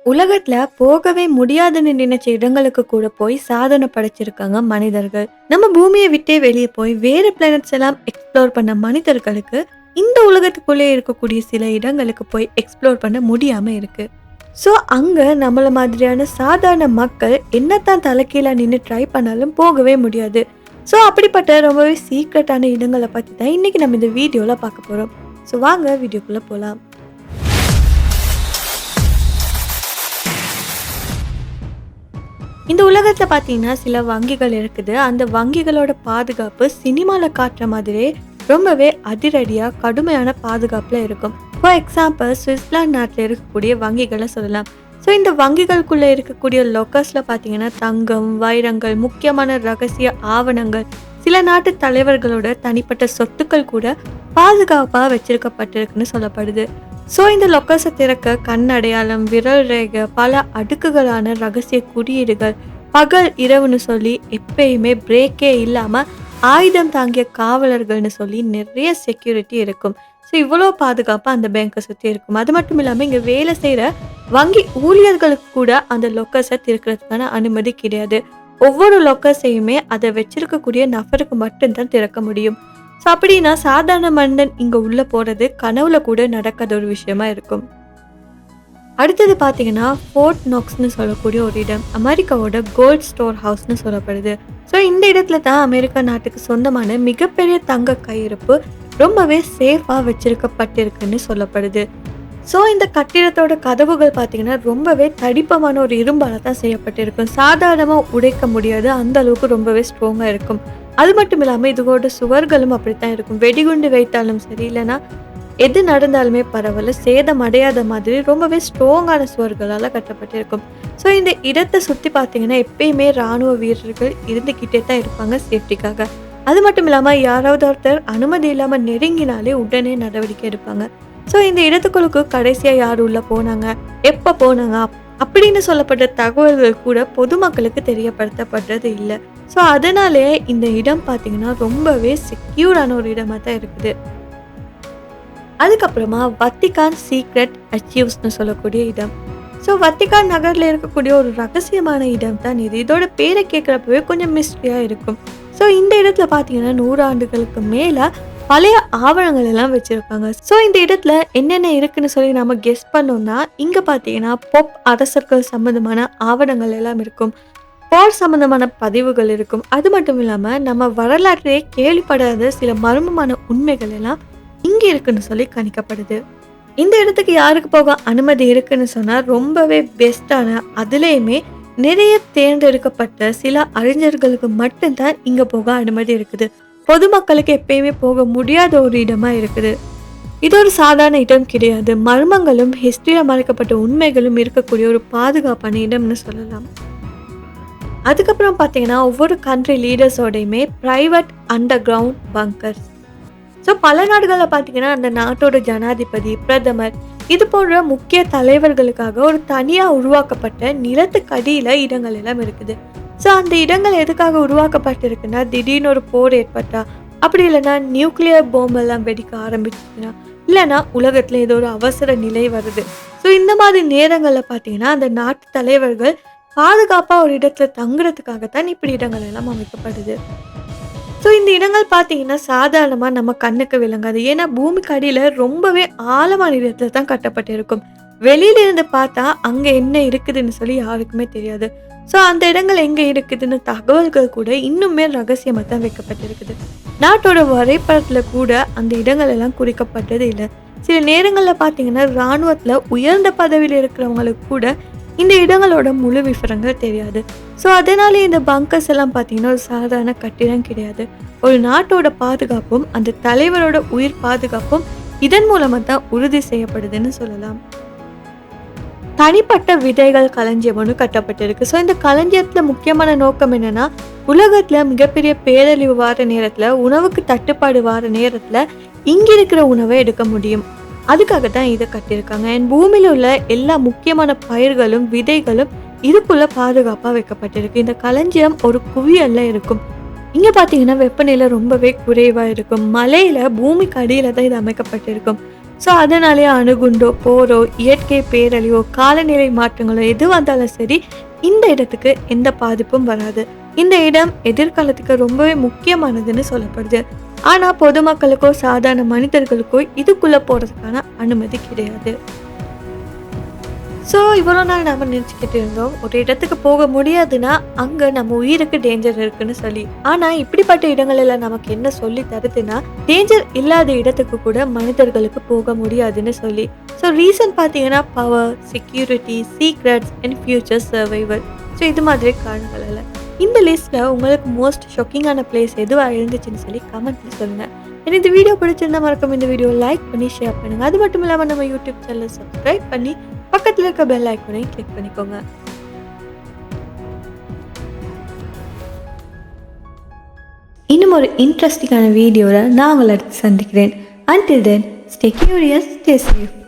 உலகத்துல போகவே முடியாதுன்னு நினைச்ச இடங்களுக்கு கூட போய் சாதனை படைச்சிருக்காங்க மனிதர்கள். நம்ம பூமியை விட்டே வெளியே போய் வேற பிளானட்ஸ் எல்லாம் எக்ஸ்ப்ளோர் பண்ண மனிதர்களுக்கு இந்த உலகத்துக்குள்ளே இருக்கக்கூடிய சில இடங்களுக்கு போய் எக்ஸ்ப்ளோர் பண்ண முடியாம இருக்கு. ஸோ அங்க நம்மள மாதிரியான சாதாரண மக்கள் என்னத்தான் தலைக்கீழா நின்று ட்ரை பண்ணாலும் போகவே முடியாது. ஸோ அப்படிப்பட்ட ரொம்பவே சீக்ரெட்டான இடங்களை பத்தி தான் இன்னைக்கு நம்ம இந்த வீடியோல பார்க்க போறோம். ஸோ வாங்க வீடியோக்குள்ள போலாம். இந்த உலகத்துல பார்த்தீங்கன்னா சில வங்கிகள் இருக்குது. அந்த வங்கிகளோட பாதுகாப்பு சினிமால காட்டுற மாதிரியே ரொம்பவே அதிரடியா கடுமையான பாதுகாப்புல இருக்கும். ஃபார் எக்ஸாம்பிள் சுவிட்சர்லாந்து நாட்டில் இருக்கக்கூடிய வங்கிகளை சொல்லலாம். ஸோ இந்த வங்கிகளுக்குள்ள இருக்கக்கூடிய லொக்கர்ஸ்ல பார்த்தீங்கன்னா தங்கம், வைரங்கள், முக்கியமான ரகசிய ஆவணங்கள், சில நாட்டு தலைவர்களோட தனிப்பட்ட சொத்துக்கள் கூட பாதுகாப்பாக வச்சிருக்கப்பட்டிருக்குன்னு சொல்லப்படுது. ஸோ இந்த லொக்கர்ஸை திறக்க கண் அடையாளம், விரல் ரேகை, பல அடுக்குகளான ரகசிய குறியீடுகள், பகல் இரவுன்னு சொல்லி எப்பயுமே பிரேக்கே இல்லாமல் ஆயுதம் தாங்கிய காவலர்கள்னு சொல்லி நிறைய செக்யூரிட்டி இருக்கும். ஸோ இவ்வளோ பாதுகாப்பாக அந்த பேங்கை சுற்றி இருக்கும். அது மட்டும் இல்லாமல் இங்கே வேலை செய்கிற வங்கி ஊழியர்களுக்கு கூட அந்த லொக்கர்ஸை திறக்கிறதுக்கான அனுமதி கிடையாது. ஒவ்வொரு லொக்கர்ஸையுமே அதை வச்சிருக்கக்கூடிய நபருக்கு மட்டும்தான் திறக்க முடியும். ஸோ அப்படின்னா சாதாரண மனிதன் இங்கே உள்ளே போகிறது கனவுல கூட நடக்காத ஒரு விஷயமா இருக்கும். அடுத்தது பார்த்தீங்கன்னா ஃபோர்ட் நாக்ஸ்னு சொல்லக்கூடிய ஒரு இடம் அமெரிக்காவோட கோல்ட் ஸ்டோர் ஹவுஸ்னு சொல்லப்படுது. ஸோ இந்த இடத்துல தான் அமெரிக்கா நாட்டுக்கு சொந்தமான மிகப்பெரிய தங்க கையிருப்பு ரொம்பவே சேஃபாக வச்சிருக்கப்பட்டிருக்குன்னு சொல்லப்படுது. ஸோ இந்த கட்டிடத்தோட கதவுகள் பார்த்தீங்கன்னா ரொம்பவே தடிப்பமான ஒரு இரும்பால தான் செய்யப்பட்டிருக்கும். சாதாரணமாக உடைக்க முடியாது, அந்த அளவுக்கு ரொம்பவே ஸ்ட்ராங்காக இருக்கும். அது மட்டும் இல்லாமல் இதோட சுவர்களும் அப்படித்தான் இருக்கும். வெடிகுண்டு வைத்தாலும் சரி, இல்லைன்னா எது நடந்தாலுமே பரவாயில்ல, சேதம் அடையாத மாதிரி ரொம்பவே ஸ்ட்ராங்கான சுவர்களால் கட்டப்பட்டிருக்கும். ஸோ இந்த இடத்தை சுற்றி பார்த்தீங்கன்னா எப்பயுமே இராணுவ வீரர்கள் இருந்துக்கிட்டே தான் இருப்பாங்க சேஃப்டிக்காக. அது மட்டும் இல்லாமல் யாராவது ஒருத்தர் அனுமதி இல்லாமல் நெருங்கினாலே உடனே நடவடிக்கை எடுப்பாங்க. ஸோ இந்த இடத்துக்குள்ளுக்கு கடைசியாக யார் உள்ளே போனாங்க, எப்போ போனாங்க அப்படின்னு சொல்லப்பட்ட தகவல்கள் கூட பொதுமக்களுக்கு தெரியப்படுத்தப்படுறது இல்லை. ஸோ அதனாலே இந்த இடம் பார்த்தீங்கன்னா ரொம்பவே செக்யூரான ஒரு இடமா தான் இருக்குது. அதுக்கப்புறமா வத்திகான் சீக்ரெட் அச்சீவ்ஸ்னு சொல்லக்கூடிய இடம். ஸோ வத்திகான் நகரில் இருக்கக்கூடிய ஒரு ரகசியமான இடம் தான் இது. இதோட பேரை கேட்குறப்பவே கொஞ்சம் மிஸ்ட்ரியாக இருக்கும். ஸோ இந்த இடத்துல பார்த்தீங்கன்னா 100 ஆண்டுகளுக்கு மேலே பழைய ஆவணங்கள் எல்லாம் வச்சுருக்காங்க. ஸோ இந்த இடத்துல என்னென்ன இருக்குன்னு சொல்லி நம்ம கெஸ் பண்ணோம்னா இங்கே பார்த்தீங்கன்னா பொப் அரசர்கள் சம்மந்தமான ஆவணங்கள் எல்லாம் இருக்கும், போர் சம்மந்தமான பதிவுகள் இருக்கும். அது மட்டும் இல்லாமல் நம்ம வரலாற்றையே கேள்விப்படாத சில மர்மமான உண்மைகள் எல்லாம் இங்கே இருக்குன்னு சொல்லி கணிக்கப்படுது. இந்த இடத்துக்கு யாருக்கு போக அனுமதி இருக்குன்னு சொன்னால் ரொம்பவே பெஸ்ட்டான, அதுலேயுமே நிறைய தேர்ந்தெடுக்கப்பட்ட சில அறிஞர்களுக்கு மட்டும்தான் இங்கே போக அனுமதி இருக்குது. பொதுமக்களுக்கு எப்பயுமே போக முடியாத ஒரு இடமா இருக்குது. இது ஒரு சாதாரண இடம் கிடையாது. மர்மங்களும் ஹிஸ்டரியில் மறைக்கப்பட்ட உண்மைகளும் இருக்கக்கூடிய ஒரு பாதுகாப்பான இடம்னு சொல்லலாம். அதுக்கப்புறம் பார்த்தீங்கன்னா ஒவ்வொரு கண்ட்ரி லீடர்ஸோடையுமே private underground bunkers. So பல நாடுகளில் பார்த்தீங்கன்னா அந்த நாட்டோட ஜனாதிபதி, பிரதமர், இது போன்ற முக்கிய தலைவர்களுக்காக ஒரு தனியாக உருவாக்கப்பட்ட நிலத்துக்கு அடியில் இடங்கள் எல்லாம் இருக்குது. ஸோ அந்த இடங்கள் எதுக்காக உருவாக்கப்பட்டிருக்குன்னா திடீர்னு ஒரு போர் ஏற்பட்டா, அப்படி இல்லைன்னா நியூக்ளியர் பாம்பெல்லாம் வெடிக்க ஆரம்பிச்சுன்னா, இல்லைன்னா உலகத்தில் ஏதோ ஒரு அவசர நிலை வருது. ஸோ இந்த மாதிரி நேரங்களில் பார்த்தீங்கன்னா அந்த நாட்டு தலைவர்கள் பாதுகாப்பாக ஒரு இடத்துல தங்குறதுக்காகத்தான் இப்படி இடங்கள் எல்லாம் அமைக்கப்படுது. ஸோ இந்த இடங்கள் பார்த்தீங்கன்னா சாதாரணமாக நம்ம கண்ணுக்கு விளங்காது. ஏன்னா பூமிக்கு அடியில் ரொம்பவே ஆழமான இடத்துல தான் கட்டப்பட்டிருக்கும். வெளியிலிருந்து பார்த்தா அங்கே என்ன இருக்குதுன்னு சொல்லி யாருக்குமே தெரியாது. ஸோ அந்த இடங்கள் எங்கே இருக்குதுன்னு தகவல்கள் கூட இன்னுமே ரகசியமாக தான் வைக்கப்பட்டிருக்குது. நாட்டோட வரைபடத்தில் கூட அந்த இடங்கள் எல்லாம் குறிக்கப்பட்டது இல்லை. சில நேரங்களில் பார்த்தீங்கன்னா இராணுவத்தில் உயர்ந்த பதவியில் இருக்கிறவங்களுக்கு கூட இந்த இடங்களோட முழு விவரங்கள் தெரியாது. ஸோ அதனாலே இந்த பங்கர்ஸ் எல்லாம் பார்த்தீங்கன்னா ஒரு சாதாரண கட்டிடம் கிடையாது. ஒரு நாட்டோட பாதுகாப்பும் அந்த தலைவரோட உயிர் பாதுகாப்பும் இதன் மூலமாக தான் உறுதி செய்யப்படுதுன்னு சொல்லலாம். தனிப்பட்ட விதைகள் களஞ்சியம் ஒன்று கட்டப்பட்டிருக்கு. ஸோ இந்த களஞ்சியத்தில் முக்கியமான நோக்கம் என்னன்னா, உலகத்தில் மிகப்பெரிய பேரழிவு வார நேரத்தில், உணவுக்கு தட்டுப்பாடு வார நேரத்தில் இங்கே இருக்கிற உணவை எடுக்க முடியும். அதுக்காக தான் இதை கட்டியிருக்காங்க. என் பூமியில் உள்ள எல்லா முக்கியமான பயிர்களும் விதைகளும் இதுக்குள்ள பாதுகாப்பாக வைக்கப்பட்டிருக்கு. இந்த களஞ்சியம் ஒரு குவியல்ல இருக்கும். இங்கே பார்த்தீங்கன்னா வெப்பநிலை ரொம்பவே குறைவாக இருக்கும். மலையில் பூமிக்கு அடியில் தான் இது அமைக்கப்பட்டிருக்கும். ஸோ அதனாலே அணுகுண்டோ போரோ இயற்கை பேரழிவோ காலநிலை மாற்றங்களோ எது வந்தாலும் சரி இந்த இடத்துக்கு எந்த பாதிப்பும் வராது. இந்த இடம் எதிர்காலத்துக்கு ரொம்பவே முக்கியமானதுன்னு சொல்லப்படுது. ஆனால் பொதுமக்களுக்கோ சாதாரண மனிதர்களுக்கோ இதுக்குள்ளே போகிறதுக்கான அனுமதி கிடையாது. ஸோ இவ்வளோ நாள் நம்ம நினச்சிக்கிட்டு இருந்தோம் ஒரு இடத்துக்கு போக முடியாதுன்னா அங்கே நம்ம உயிருக்கு டேஞ்சர் இருக்குன்னு சொல்லி. ஆனால் இப்படிப்பட்ட இடங்களெல்லாம் நமக்கு என்ன சொல்லி தருதுன்னா டேஞ்சர் இல்லாத இடத்துக்கு கூட மனிதர்களுக்கு போக முடியாதுன்னு சொல்லி. ஸோ ரீசன் பார்த்தீங்கன்னா power, security, secrets and future survival. So இது மாதிரி காரணங்களால் இந்த லிஸ்ட்டில் உங்களுக்கு மோஸ்ட் ஷாக்கிங்கான பிளேஸ் எதுவாக இருந்துச்சுன்னு சொல்லி கமெண்ட்டில் சொல்லுங்கள். எனக்கு இந்த வீடியோ பிடிச்சிருந்தா மறக்காம இந்த வீடியோ லைக் பண்ணி ஷேர் பண்ணுங்கள். அது மட்டும் இல்லாமல் நம்ம யூடியூப் சேனலை சப்ஸ்கிரைப் பண்ணி பக்கத்தில் இருக்க பெல் ஐக்கானையும் கிளிக் பண்ணிக்கோங்க. இன்னும் ஒரு இன்ட்ரெஸ்டிங்கான வீடியோவில் நான் உங்களை அடுத்து சந்திக்கிறேன். Until then, stay curious, stay safe.